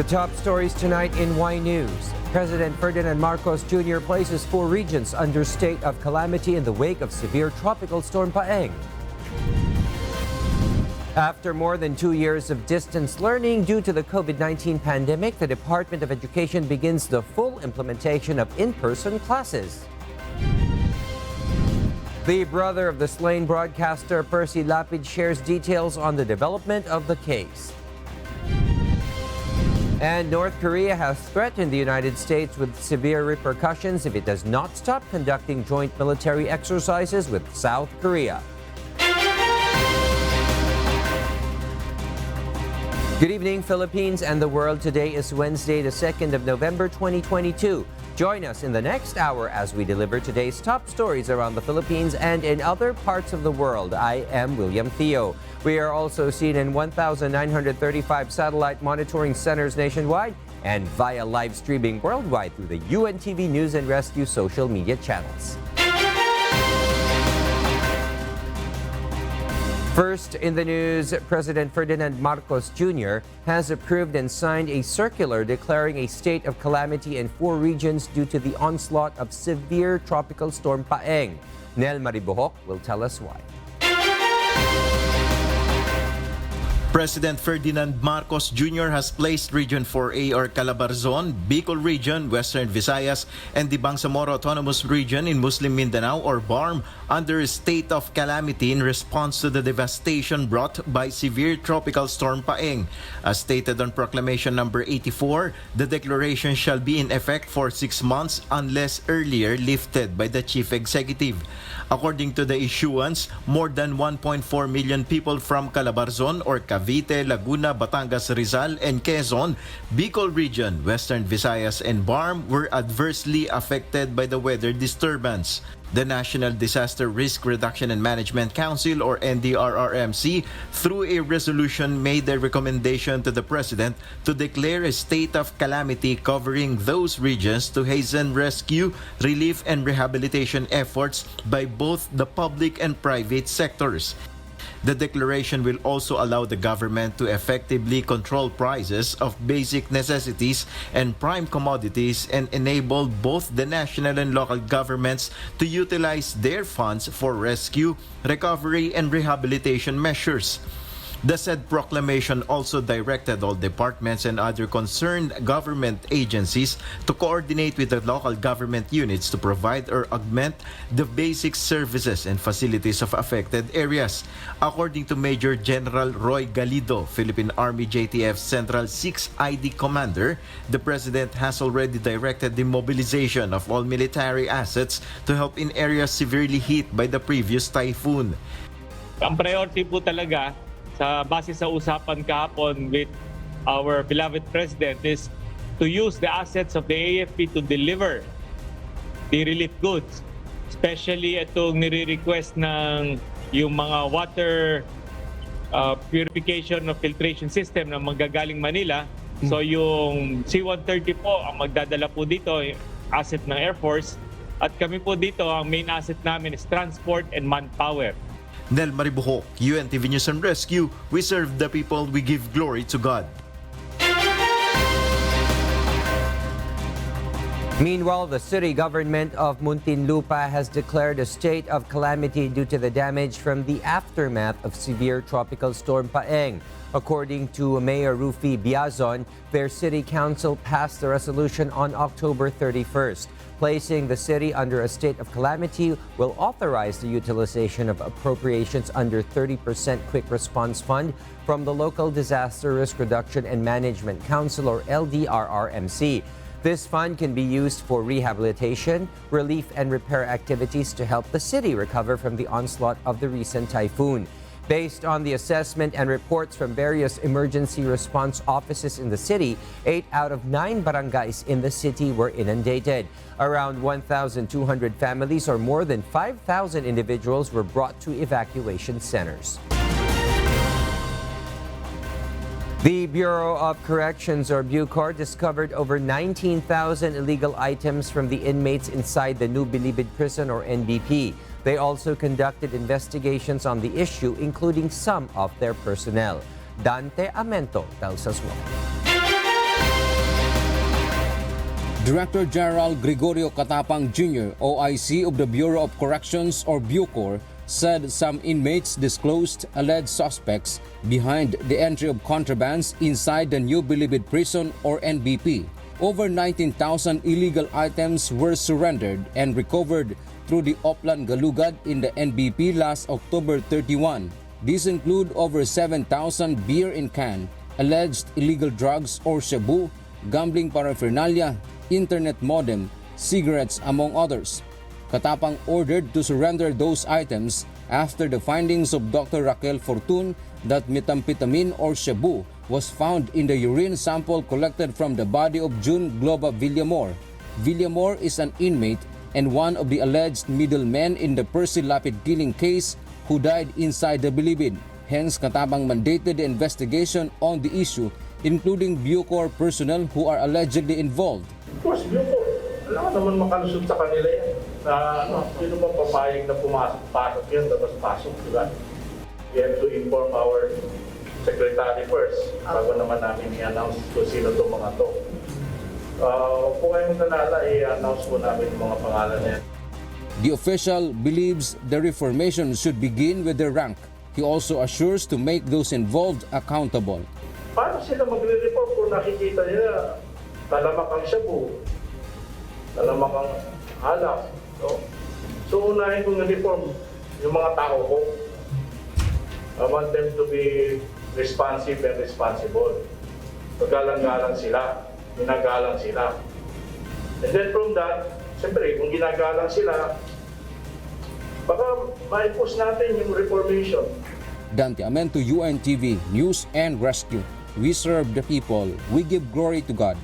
The top stories tonight in Y News. President Ferdinand Marcos Jr. places 4 regions under state of calamity in the wake of severe tropical storm Paeng. After more than 2 years of distance learning due to the COVID-19 pandemic, the Department of Education begins the full implementation of in-person classes. The brother of the slain broadcaster Percy Lapid shares details on the development of the case. And North Korea has threatened the United States with severe repercussions if it does not stop conducting joint military exercises with South Korea. Good evening, Philippines and the world. Today is Wednesday, the 2nd of November, 2022. Join us in the next hour as we deliver today's top stories around the Philippines and in other parts of the world. I am William Theo. We are also seen in 1,935 satellite monitoring centers nationwide and via live streaming worldwide through the UNTV News and Rescue social media channels. First in the news, President Ferdinand Marcos Jr. has approved and signed a circular declaring a state of calamity in 4 regions due to the onslaught of severe tropical storm Paeng. Nel Maribohok will tell us why. President Ferdinand Marcos Jr. has placed Region 4A or Calabarzon, BuCor Region, Western Visayas, and the Bangsamoro Autonomous Region in Muslim Mindanao or BARM under a state of calamity in response to the devastation brought by severe tropical storm Paeng. As stated on Proclamation Number 84, the declaration shall be in effect for 6 months unless earlier lifted by the Chief Executive. According to the issuance, more than 1.4 million people from Calabarzon or Cavite, Laguna, Batangas, Rizal, and Quezon, BuCor Region, Western Visayas, and BARM were adversely affected by the weather disturbance. The National Disaster Risk Reduction and Management Council or NDRRMC, through a resolution, made a recommendation to the President to declare a state of calamity covering those regions to hasten rescue, relief, and rehabilitation efforts by both the public and private sectors. The declaration will also allow the government to effectively control prices of basic necessities and prime commodities and enable both the national and local governments to utilize their funds for rescue, recovery, and rehabilitation measures. The said proclamation also directed all departments and other concerned government agencies to coordinate with the local government units to provide or augment the basic services and facilities of affected areas. According to Major General Roy Galido, Philippine Army JTF Central 6 ID Commander, the President has already directed the mobilization of all military assets to help in areas severely hit by the previous typhoon. Ang priority po talaga base sa usapan kahapon with our beloved President is to use the assets of the AFP to deliver the relief goods. Especially itong nire-request ng yung mga water purification of filtration system na manggagaling Manila. So yung C-130 po ang magdadala po dito, asset ng Air Force. At kami po dito, ang main asset namin is transport and manpower. Nel Maribohok, UNTV News and Rescue. We serve the people, we give glory to God. Meanwhile, the city government of Muntinlupa has declared a state of calamity due to the damage from the aftermath of severe tropical storm Paeng. According to Mayor Rufi Biazon, their city council passed the resolution on October 31st. Placing the city under a state of calamity will authorize the utilization of appropriations under 30% Quick Response Fund from the Local Disaster Risk Reduction and Management Council or LDRRMC. This fund can be used for rehabilitation, relief, and repair activities to help the city recover from the onslaught of the recent typhoon. Based on the assessment and reports from various emergency response offices in the city, 8 out of 9 barangays in the city were inundated. Around 1,200 families or more than 5,000 individuals were brought to evacuation centers. The Bureau of Corrections or BuCor discovered over 19,000 illegal items from the inmates inside the New Bilibid Prison or NBP. They also conducted investigations on the issue, including some of their personnel. Dante Amento tells us more. Director General Gregorio Catapang Jr., OIC of the Bureau of Corrections or BuCor, said some inmates disclosed alleged suspects behind the entry of contrabands inside the New Bilibid Prison or NBP. Over 19,000 illegal items were surrendered and recovered through the Oplan Galugad in the NBP last October 31. These include over 7,000 beer in can, alleged illegal drugs or shabu, gambling paraphernalia, internet modem, cigarettes, among others. Katapang ordered to surrender those items after the findings of Dr. Raquel Fortun that methamphetamine or shabu was found in the urine sample collected from the body of June Globa Villamor. Villamor is an inmate and one of the alleged middlemen in the Percy Lapid killing case who died inside the Bilibid. Hence, Katapang mandated the investigation on the issue, including BuCor personnel who are allegedly involved. Of course, BuCor. Alam naman makalusot sa kanila yan. Sino ba papayag na pumasok-pasok yan, labas-pasok, di ba? We have to inform our secretary first, bago naman namin i-announce kung sino itong mga to. Kung kayong nalala, i-announce po namin yung mga pangalan niya. The official believes the reformation should begin with their rank. He also assures to make those involved accountable. Paano sila magre-report kung nakikita nila talamak ang shabu, talamak ang alak? So unahin kong na-reform yung mga tao ko. I want them to be responsive and responsible. Paggalang-galang sila, ginagalang sila. And then from that, siyempre, kung ginagalang sila, baka mai-push natin yung reformation. Dante Amento, UNTV, News and Rescue. We serve the people. We give glory to God.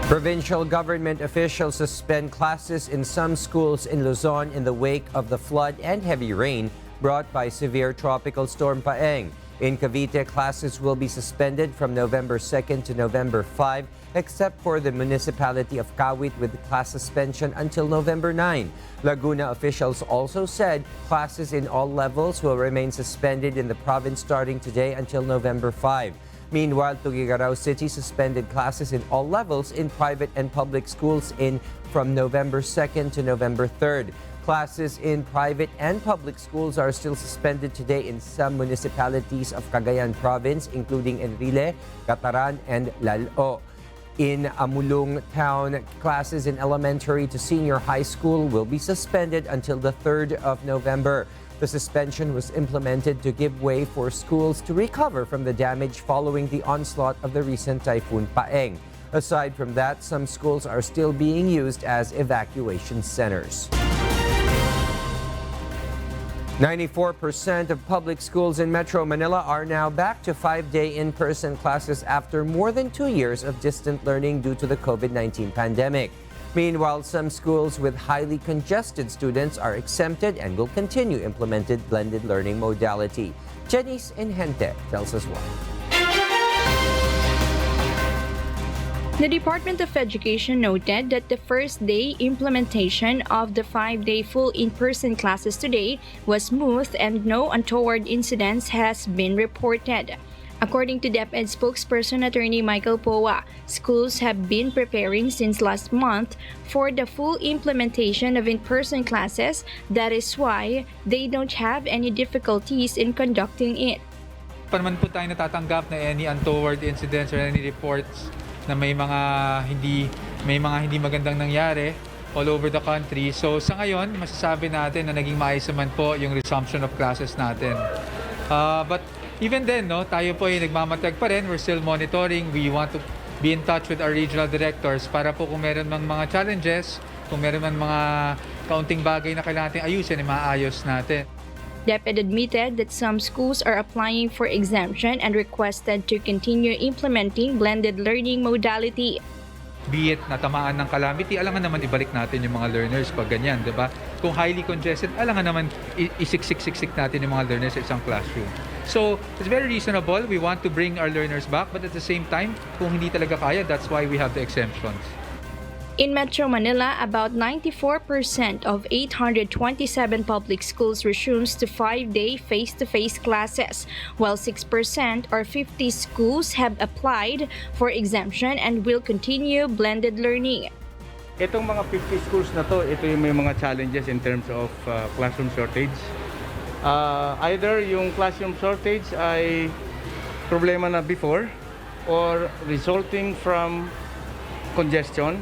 Provincial government officials suspend classes in some schools in Luzon in the wake of the flood and heavy rain brought by severe tropical storm Paeng. In Cavite, classes will be suspended from November 2nd to November 5, except for the municipality of Kawit with class suspension until November 9. Laguna officials also said classes in all levels will remain suspended in the province starting today until November 5. Meanwhile, Tuguegarao City suspended classes in all levels in private and public schools from November 2nd to November 3rd. Classes in private and public schools are still suspended today in some municipalities of Cagayan Province, including Enrile, Cataran, and Lalo. In Amulong Town, classes in elementary to senior high school will be suspended until the 3rd of November. The suspension was implemented to give way for schools to recover from the damage following the onslaught of the recent typhoon Paeng. Aside from that, some schools are still being used as evacuation centers. 94% of public schools in Metro Manila are now back to 5-day in-person classes after more than 2 years of distant learning due to the COVID-19 pandemic. Meanwhile, some schools with highly congested students are exempted and will continue implemented blended learning modality. Jenice Inhente tells us why. The Department of Education noted that the first day implementation of the 5-day full in-person classes today was smooth and no untoward incidents has been reported. According to DepEd spokesperson Attorney Michael Poa, schools have been preparing since last month for the full implementation of in-person classes. That is why they don't have any difficulties in conducting it. Pa naman po tayo natatanggap na any untoward incidents or any reports na may mga hindi magandang nangyari all over the country. So sa ngayon, masasabi natin na naging maayos naman po yung resumption of classes natin. But even then, tayo po ay nagmamatag pa rin. We're still monitoring. We want to be in touch with our regional directors para po kung meron mang mga challenges, kung meron man mga kaunting bagay na kailangan natin ayusin, maayos natin. DepEd admitted that some schools are applying for exemption and requested to continue implementing blended learning modality. Be it natamaan ng calamity, alangan naman ibalik natin yung mga learners pag ganyan, di ba? Kung highly congested, alangan naman isiksik natin yung mga learners sa isang classroom. So, it's very reasonable. We want to bring our learners back, but at the same time, kung hindi talaga kaya, that's why we have the exemptions. In Metro Manila, about 94% of 827 public schools resumes to 5-day face-to-face classes, while 6% or 50 schools have applied for exemption and will continue blended learning. Itong mga 50 schools na to, ito yung may mga challenges in terms of classroom shortage. Either yung classroom shortage ay problema na before or resulting from congestion,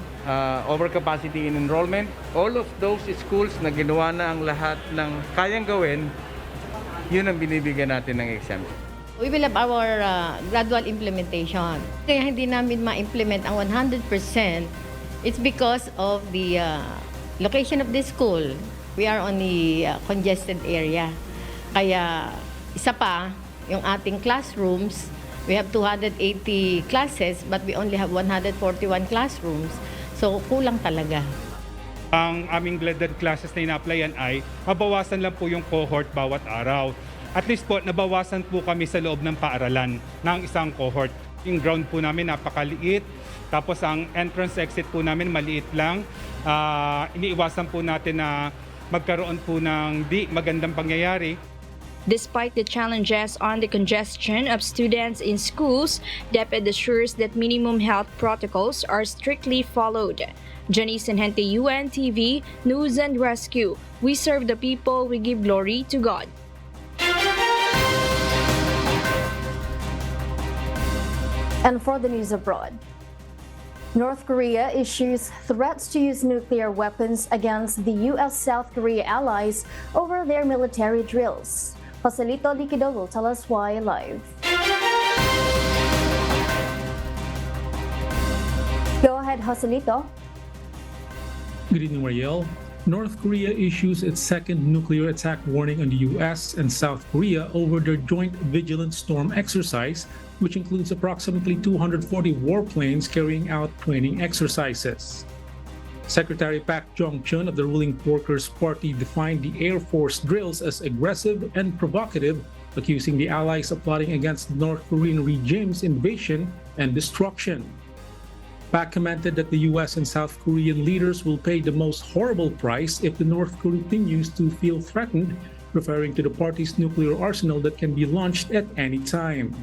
overcapacity in enrollment. All of those schools na ginawa na ang lahat ng kayang gawin, yun ang binibigyan natin ng exemption. We will have our gradual implementation. Kaya hindi namin ma-implement ang 100%. It's because of the location of the school. We are on the congested area. Kaya isa pa, yung ating classrooms, we have 280 classes but we only have 141 classrooms. So kulang talaga. Ang aming blended classes na ina-applyan ay mabawasan lang po yung cohort bawat araw. At least po, nabawasan po kami sa loob ng paaralan ng isang cohort. Yung ground po namin napakaliit. Tapos ang entrance-exit po namin maliit lang. Iniiwasan po natin na magkaroon po ng di magandang pangyayari. Despite the challenges on the congestion of students in schools, DepEd assures that minimum health protocols are strictly followed. Janice Enhente, UNTV, News and Rescue. We serve the people, we give glory to God. And for the news abroad, North Korea issues threats to use nuclear weapons against the U.S.-South Korea allies over their military drills. Joselito Liquido will tell us why live. Go ahead, Joselito. Good evening, Mariel. North Korea issues its second nuclear attack warning on the U.S. and South Korea over their joint vigilant storm exercise, which includes approximately 240 warplanes carrying out training exercises. Secretary Park Jong-chun of the ruling Workers' Party defined the Air Force drills as aggressive and provocative, accusing the allies of plotting against the North Korean regime's invasion and destruction. Park commented that the US and South Korean leaders will pay the most horrible price if the North Korea continues to feel threatened, referring to the party's nuclear arsenal that can be launched at any time.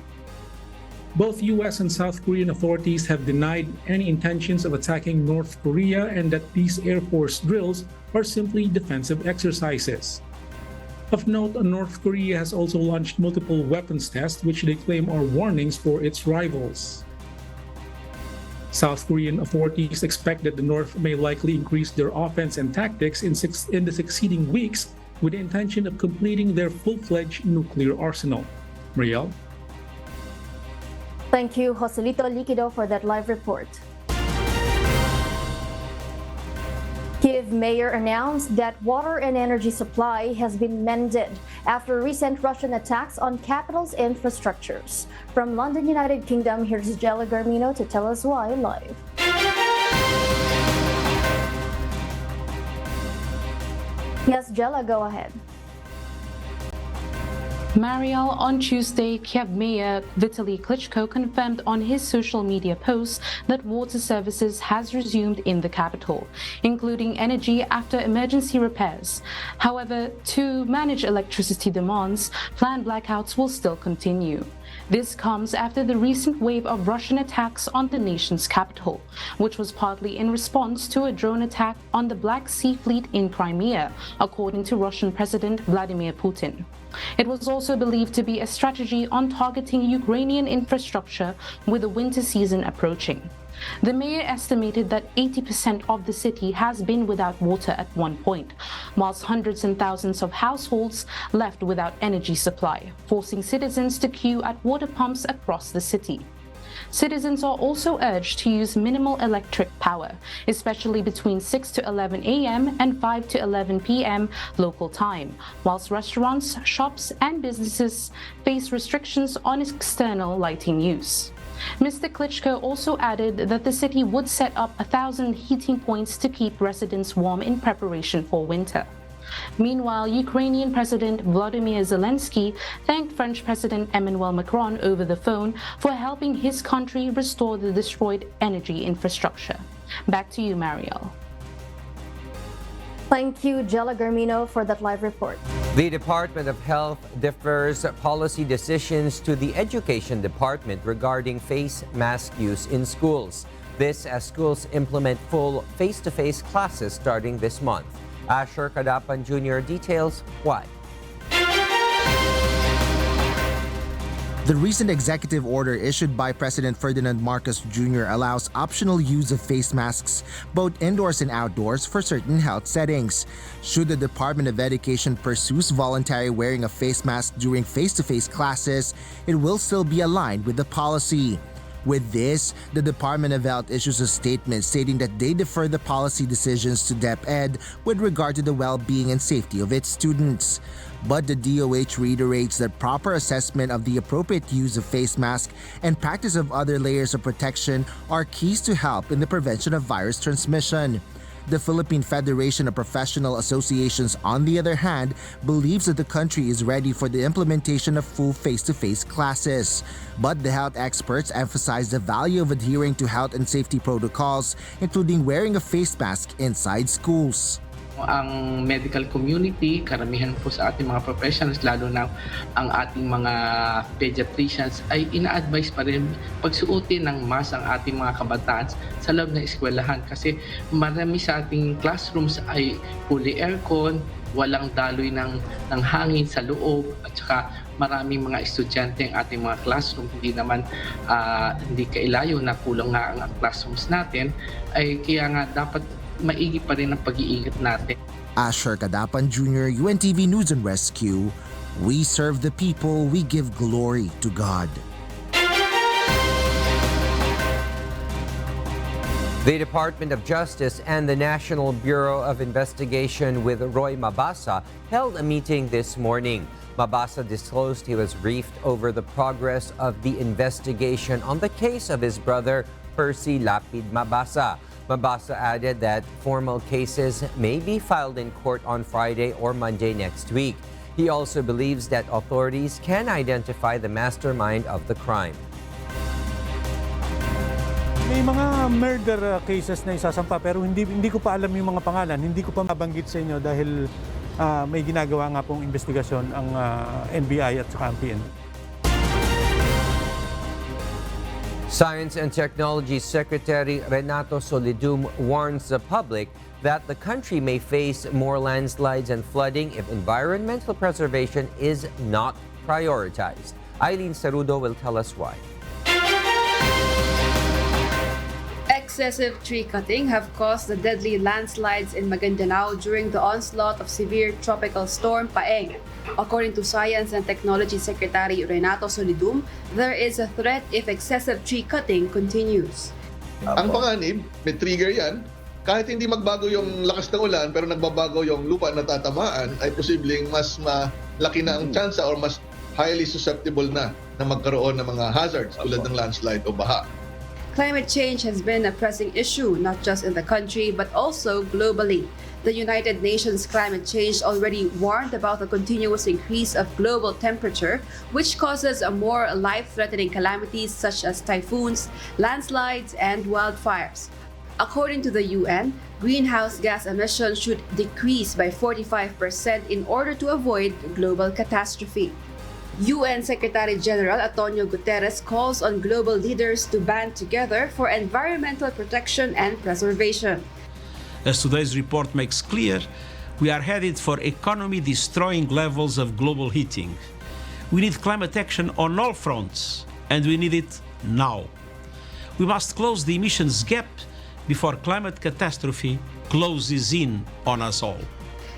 Both US and South Korean authorities have denied any intentions of attacking North Korea and that these Air Force drills are simply defensive exercises. Of note, North Korea has also launched multiple weapons tests which they claim are warnings for its rivals. South Korean authorities expect that the North may likely increase their offense and tactics in the succeeding weeks with the intention of completing their full-fledged nuclear arsenal. Mariel? Thank you, Joselito Liquido, for that live report. Kyiv mayor announced that water and energy supply has been mended after recent Russian attacks on capital's infrastructures. From London, United Kingdom, here's Jella Garmino to tell us why live. Yes, Jella, go ahead. Mariel, on Tuesday, Kyiv Mayor Vitaly Klitschko confirmed on his social media post that water services has resumed in the capital, including energy after emergency repairs. However, to manage electricity demands, planned blackouts will still continue. This comes after the recent wave of Russian attacks on the nation's capital, which was partly in response to a drone attack on the Black Sea Fleet in Crimea, according to Russian President Vladimir Putin. It was also believed to be a strategy on targeting Ukrainian infrastructure with the winter season approaching. The mayor estimated that 80% of the city has been without water at one point, whilst hundreds and thousands of households left without energy supply, forcing citizens to queue at water pumps across the city. Citizens are also urged to use minimal electric power, especially between 6 to 11 a.m. and 5 to 11 p.m. local time, whilst restaurants, shops, and businesses face restrictions on external lighting use. Mr. Klitschko also added that the city would set up 1,000 heating points to keep residents warm in preparation for winter. Meanwhile, Ukrainian President Volodymyr Zelensky thanked French President Emmanuel Macron over the phone for helping his country restore the destroyed energy infrastructure. Back to you, Mariel. Thank you, Jella Garmino, for that live report. The Department of Health defers policy decisions to the Education Department regarding face mask use in schools. This as schools implement full face-to-face classes starting this month. Asher Kadapan Jr. details why. The recent executive order issued by President Ferdinand Marcos Jr. allows optional use of face masks both indoors and outdoors for certain health settings. Should the Department of Education pursues voluntary wearing of face masks during face-to-face classes, it will still be aligned with the policy. With this, the Department of Health issues a statement stating that they defer the policy decisions to DepEd with regard to the well-being and safety of its students. But the DOH reiterates that proper assessment of the appropriate use of face masks and practice of other layers of protection are keys to help in the prevention of virus transmission. The Philippine Federation of Professional Associations, on the other hand, believes that the country is ready for the implementation of full face-to-face classes. But the health experts emphasize the value of adhering to health and safety protocols, including wearing a face mask inside schools. Ang medical community, karamihan po sa ating mga professionals, lalo na ang ating mga pediatricians, ay ina-advise pa rin pagsuotin ng mask ang ating mga kabataan sa loob ng eskwelahan kasi marami sa ating classrooms ay fully aircon, walang daloy ng hangin sa loob at saka maraming mga estudyante ang ating mga classroom, hindi naman hindi kailayo na kulang nga ang classrooms natin, ay kaya nga dapat maigi pa rin ang pag-iingat natin. Asher Kadapan Jr., UNTV News and Rescue. We serve the people, we give glory to God. The Department of Justice and the National Bureau of Investigation with Roy Mabasa held a meeting this morning. Mabasa disclosed he was briefed over the progress of the investigation on the case of his brother, Percy Lapid Mabasa. Mabasa added that formal cases may be filed in court on Friday or Monday next week. He also believes that authorities can identify the mastermind of the crime. May mga murder cases na isasampa pero hindi ko pa alam yung mga pangalan. Hindi ko pa mabanggit sa inyo dahil may ginagawa nga pong investigasyon ang NBI at saka ang PNP. Science and Technology Secretary Renato Solidum warns the public that the country may face more landslides and flooding if environmental preservation is not prioritized. Eileen Sarudo will tell us why. Excessive tree cutting have caused the deadly landslides in Maguindanao during the onslaught of severe tropical storm Paeng. According to Science and Technology Secretary Renato Solidum, there is a threat if excessive tree cutting continues. Ang panganib, may trigger yan. Kahit hindi magbago yung lakas ng ulan, pero nagbabago yung lupa na tatamaan, ay posibleng mas malaki na ang tsansa or mas highly susceptible na magkaroon ng mga hazards tulad ng landslide o baha. Climate change has been a pressing issue, not just in the country, but also globally. The United Nations Climate Change already warned about the continuous increase of global temperature, which causes a more life-threatening calamities such as typhoons, landslides, and wildfires. According to the UN, greenhouse gas emissions should decrease by 45% in order to avoid global catastrophe. UN Secretary-General Antonio Guterres calls on global leaders to band together for environmental protection and preservation. As today's report makes clear, we are headed for economy-destroying levels of global heating. We need climate action on all fronts, and we need it now. We must close the emissions gap before climate catastrophe closes in on us all.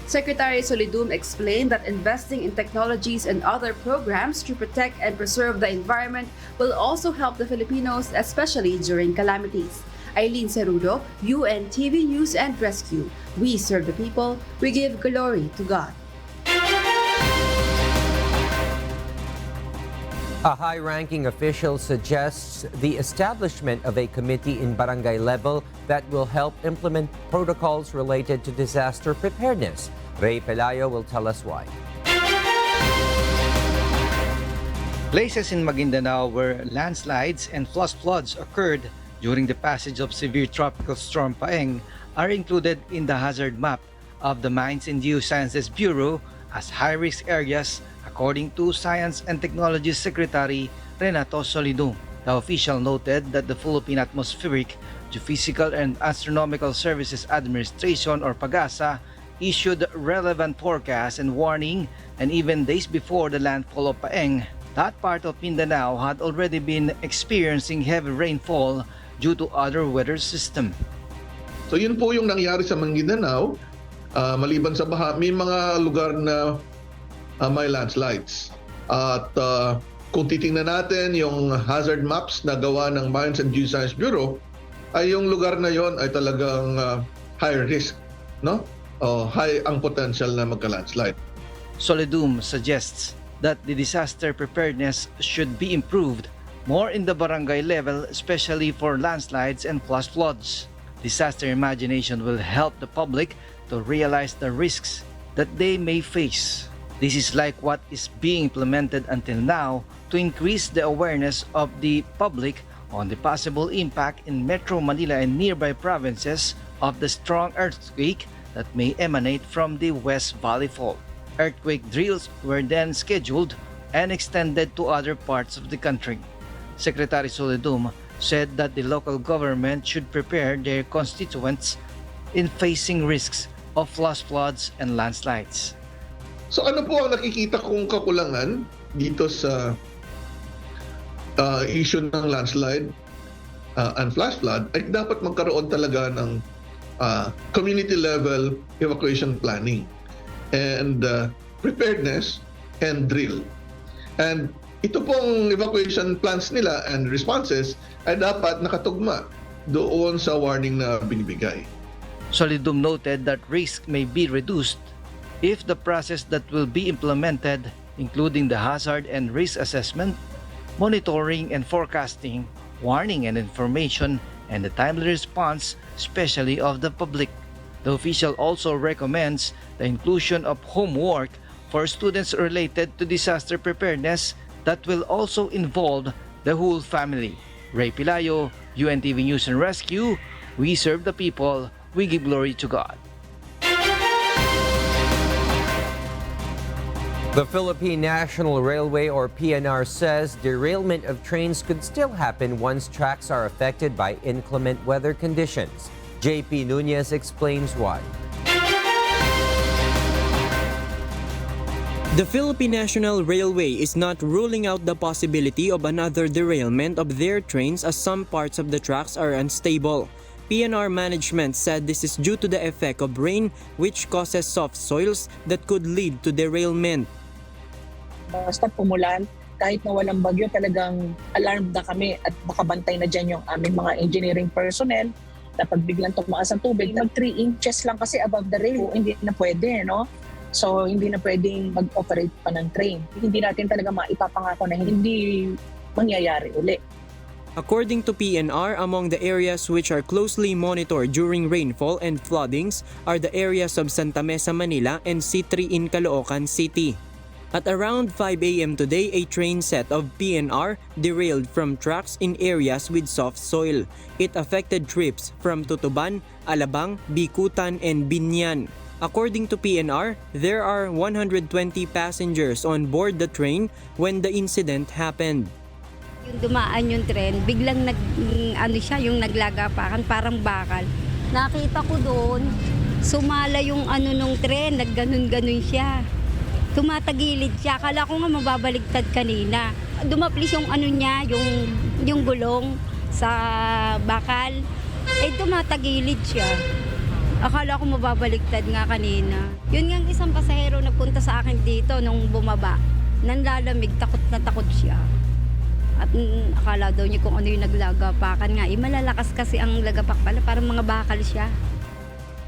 Secretary Solidum explained that investing in technologies and other programs to protect and preserve the environment will also help the Filipinos, especially during calamities. Eileen Sarudo, UNTV News and Rescue. We serve the people, we give glory to God. A high-ranking official suggests the establishment of a committee in barangay level that will help implement protocols related to disaster preparedness. Ray Pelayo will tell us why. Places in Maguindanao where landslides and flash floods occurred during the passage of severe tropical storm Paeng are included in the hazard map of the Mines and Geosciences Bureau as high-risk areas, according to Science and Technology Secretary Renato Solidum. The official noted that the Philippine Atmospheric, Geophysical and Astronomical Services Administration or PAGASA issued relevant forecasts and warning, and even days before the landfall of Paeng, that part of Mindanao had already been experiencing heavy rainfall due to other weather system. So yun po yung nangyari sa Mindanao. Maliban sa baha, may mga lugar na may landslides. At kung titingnan natin yung hazard maps na gawa ng Mines and Geosciences Bureau, ay yung lugar na yon ay talagang high risk, no? High ang potential na magka-landslide. Solidum suggests that the disaster preparedness should be improved more in the barangay level, especially for landslides and flash floods. Disaster imagination will help the public to realize the risks that they may face. This is like what is being implemented until now to increase the awareness of the public on the possible impact in Metro Manila and nearby provinces of the strong earthquake that may emanate from the West Valley Fault. Earthquake drills were then scheduled and extended to other parts of the country. Secretary Solidum said that the local government should prepare their constituents in facing risks of flash floods and landslides. So ano po ang nakikita kong kakulangan dito sa issue ng landslide and flash flood ay dapat magkaroon talaga ng community level evacuation planning and preparedness and drill. And ito pong evacuation plans nila and responses ay dapat nakatugma doon sa warning na binibigay. Solidum noted that risk may be reduced if the process that will be implemented, including the hazard and risk assessment, monitoring and forecasting, warning and information, and the timely response, especially of the public. The official also recommends the inclusion of homework for students related to disaster preparedness that will also involve the whole family. Ray Pilayo, UNTV News and Rescue. We serve the people. We give glory to God. The Philippine National Railway or PNR says derailment of trains could still happen once tracks are affected by inclement weather conditions. JP Nunez explains why. The Philippine National Railway is not ruling out the possibility of another derailment of their trains as some parts of the tracks are unstable. PNR management said this is due to the effect of rain, which causes soft soils that could lead to derailment. Basta pumulan, kahit na walang bagyo, talagang alarmed na kami at nakabantay na dyan yung aming mga engineering personnel na pag biglang tumaas ang tubig, mag 3 inches lang kasi above the rail, hindi na pwede, no? So, hindi na pwedeng mag-operate pa ng train. Hindi natin talaga maipapangako na hindi mangyayari uli. According to PNR, among the areas which are closely monitored during rainfall and floodings are the areas of Santa Mesa, Manila and C3 in Caloocan City. At around 5 a.m. today, a train set of PNR derailed from tracks in areas with soft soil. It affected trips from Tutuban, Alabang, Bikutan and Binyan. According to PNR, there are 120 passengers on board the train when the incident happened. Yung dumaan yung tren, biglang yung naglagapakan, parang bakal. Nakita ko doon, sumala yung nung tren, nagganon-ganon siya. Tumatagilid siya, akala ko nga mababaligtad kanina. Dumaplis yung niya, yung gulong sa bakal. Tumatagilid siya. Akala ko mababaligtad nga kanina. Yun nga isang pasahero nagpunta sa akin dito nung bumaba. Nanlalamig, takot na takot siya. At akala daw niya kung ano yung naglagapakan nga. Malalakas kasi ang lagapak pala, parang mga bakal siya.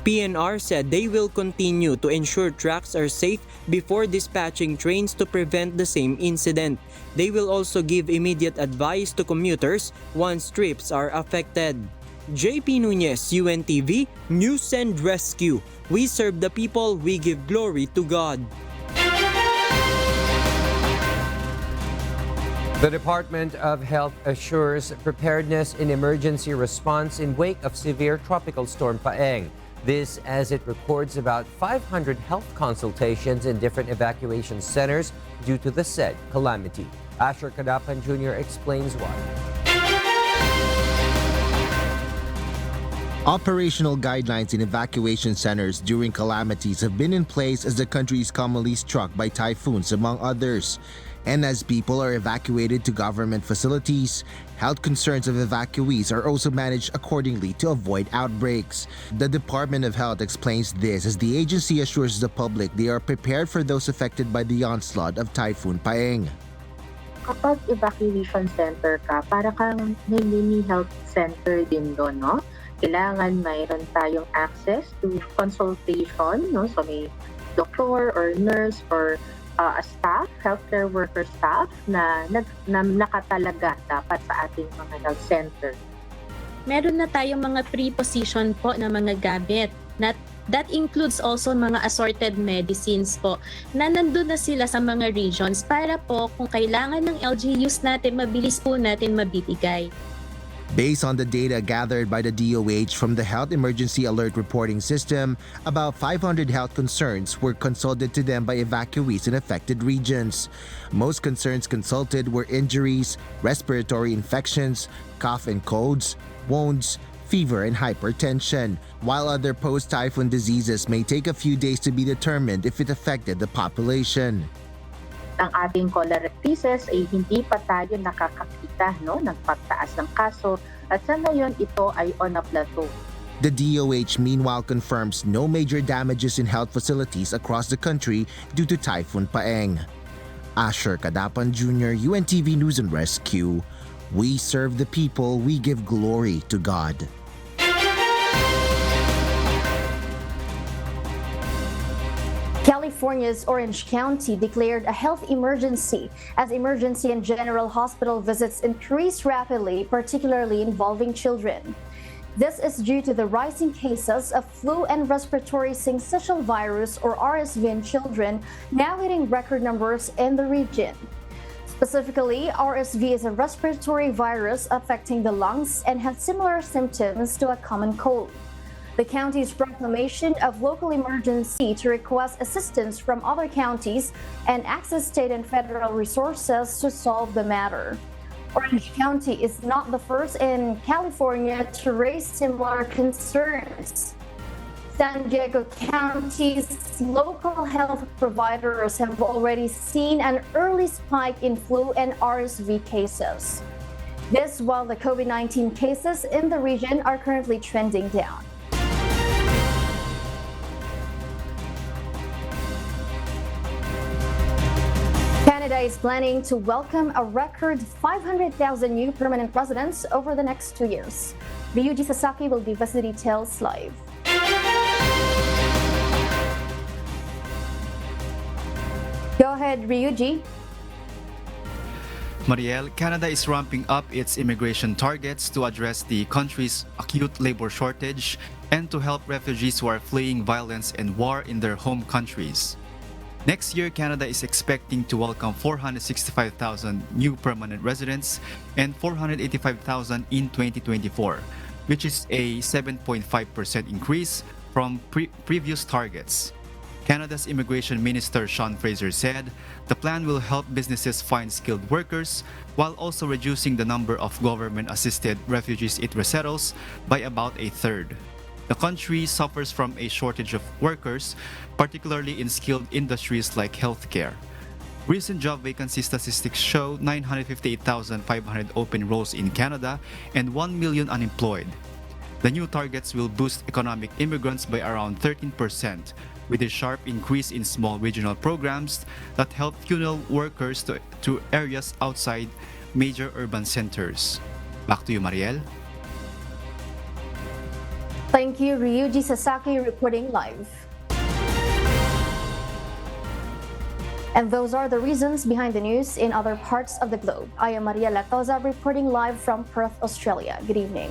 PNR said they will continue to ensure tracks are safe before dispatching trains to prevent the same incident. They will also give immediate advice to commuters once trips are affected. JP Nunez, UNTV, News and Rescue. We serve the people, we give glory to God. The Department of Health assures preparedness in emergency response in wake of severe tropical storm Paeng. This as it records about 500 health consultations in different evacuation centers due to the said calamity. Asher Kadapan Jr. explains why. Operational guidelines in evacuation centers during calamities have been in place as the country is commonly struck by typhoons, among others. And as people are evacuated to government facilities, health concerns of evacuees are also managed accordingly to avoid outbreaks. The Department of Health explains this as the agency assures the public they are prepared for those affected by the onslaught of Typhoon Paeng. Kapag evacuation center ka, para kang may mini health center din doon, no? Kailangan mayroon tayong access to consultation, no? So may doctor or nurse or a staff, healthcare worker staff na nakatalaga dapat sa ating mga health center. Meron na tayong mga pre-position po na mga gamit. That includes also mga assorted medicines po na nandun na sila sa mga regions para po kung kailangan ng LGUs natin, mabilis po natin mabibigay. Based on the data gathered by the DOH from the Health Emergency Alert Reporting System, about 500 health concerns were consulted to them by evacuees in affected regions. Most concerns consulted were injuries, respiratory infections, cough and colds, wounds, fever and hypertension, while other post-typhoon diseases may take a few days to be determined if it affected the population. Ang ating cholerae ay hindi pa tayo nakakakita, no, ng pagtaas ng kaso at sa ngayon ito ay on a plateau. The DOH meanwhile confirms no major damages in health facilities across the country due to Typhoon Paeng. Asher Kadapan Jr., UNTV News and Rescue. We serve the people, we give glory to God. California's Orange County declared a health emergency as emergency and general hospital visits increased rapidly, particularly involving children. This is due to the rising cases of flu and respiratory syncytial virus or RSV in children now hitting record numbers in the region. Specifically, RSV is a respiratory virus affecting the lungs and has similar symptoms to a common cold. The county's proclamation of local emergency to request assistance from other counties and access state and federal resources to solve the matter. Orange County is not the first in California to raise similar concerns. San Diego County's local health providers have already seen an early spike in flu and RSV cases. This while the COVID-19 cases in the region are currently trending down. Canada is planning to welcome a record 500,000 new permanent residents over the next 2 years. Ryuji Sasaki will give us the details live. Go ahead, Ryuji. Mariel, Canada is ramping up its immigration targets to address the country's acute labor shortage and to help refugees who are fleeing violence and war in their home countries. Next year, Canada is expecting to welcome 465,000 new permanent residents and 485,000 in 2024, which is a 7.5% increase from previous targets. Canada's Immigration Minister Sean Fraser said the plan will help businesses find skilled workers while also reducing the number of government-assisted refugees it resettles by about a third. The country suffers from a shortage of workers, particularly in skilled industries like healthcare. Recent job vacancy statistics show 958,500 open roles in Canada and 1 million unemployed. The new targets will boost economic immigrants by around 13%, with a sharp increase in small regional programs that help funnel workers to areas outside major urban centers. Back to you, Mariel. Thank you, Ryuji Sasaki, reporting live. And those are the reasons behind the news in other parts of the globe. I am Maria Latoza reporting live from Perth, Australia. Good evening.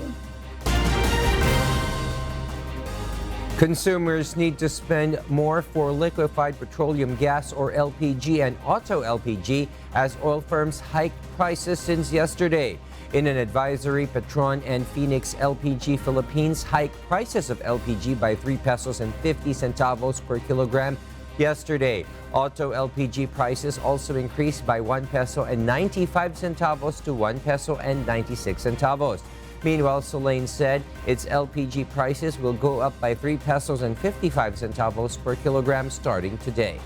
Consumers need to spend more for liquefied petroleum gas or LPG and auto LPG as oil firms hike prices since yesterday. In an advisory, Petron and Phoenix LPG Philippines hiked prices of LPG by 3 pesos and 50 centavos per kilogram yesterday. Auto LPG prices also increased by 1 peso and 95 centavos to 1 peso and 96 centavos. Meanwhile, Solane said its LPG prices will go up by 3 pesos and 55 centavos per kilogram starting today.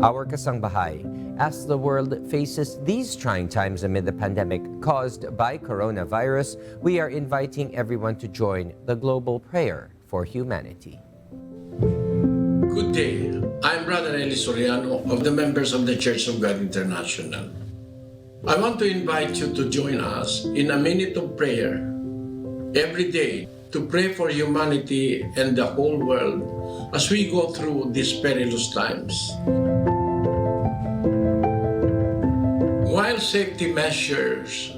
Our kasangbahay, as the world faces these trying times amid the pandemic caused by coronavirus, we are inviting everyone to join the global prayer for humanity. Good day. I'm Brother Eli Soriano of the members of the Church of God International. I want to invite you to join us in a minute of prayer every day to pray for humanity and the whole world as we go through these perilous times. While safety measures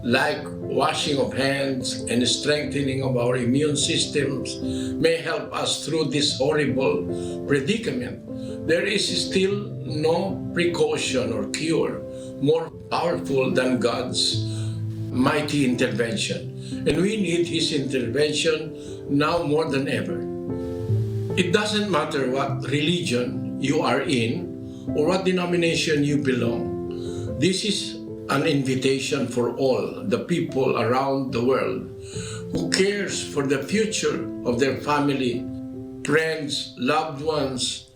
like washing of hands and strengthening of our immune systems may help us through this horrible predicament, there is still no precaution or cure more powerful than God's mighty intervention. And we need His intervention now more than ever. It doesn't matter what religion you are in or what denomination you belong. This is an invitation for all the people around the world who cares for the future of their family, friends, loved ones,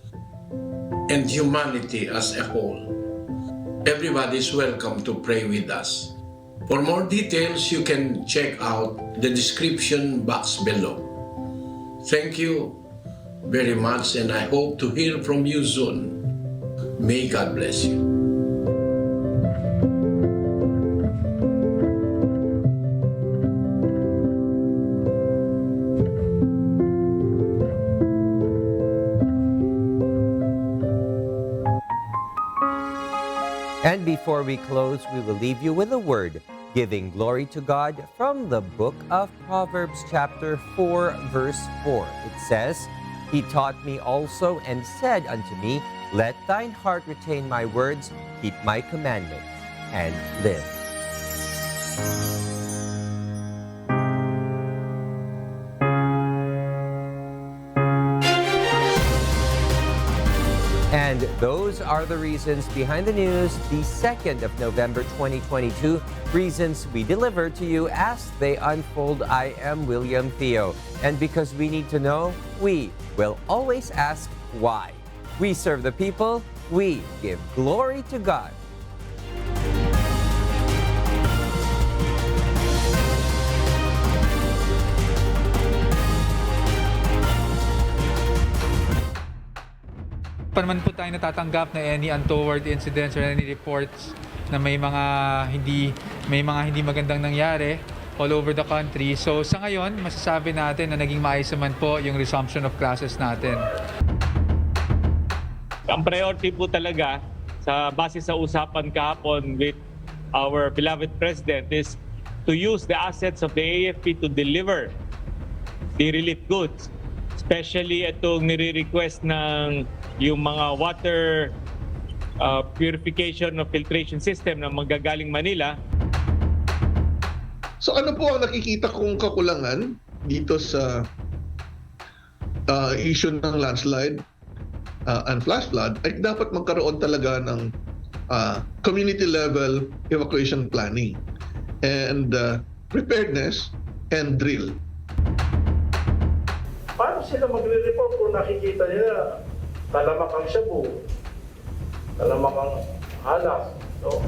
and humanity as a whole. Everybody is welcome to pray with us. For more details, you can check out the description box below. Thank you very much, and I hope to hear from you soon. May God bless you. And before we close, we will leave you with a word, giving glory to God from the book of Proverbs chapter 4, verse 4. It says, He taught me also and said unto me, Let thine heart retain my words, keep my commandments, and live. And those are the reasons behind the news, the 2nd of November 2022. Reasons we deliver to you as they unfold. I am William Theo. And because we need to know, we will always ask why. We serve the people, we give glory to God. Pa naman po tayo natatanggap na any untoward incidents or any reports na may mga hindi magandang nangyari all over the country. So sa ngayon, masasabi natin na naging maayos naman po yung resumption of classes natin. Ang priority po talaga sa base sa usapan kahapon with our beloved President is to use the assets of the AFP to deliver the relief goods. Especially itong nire-request ng yung mga water purification of filtration system na manggagaling Manila. So ano po ang nakikita kong kakulangan dito sa issue ng landslide and flash flood ay dapat magkaroon talaga ng community level evacuation planning and preparedness and drill. Paano sila magre-report kung nakikita nila talamakang shabu, talamakang halas, no?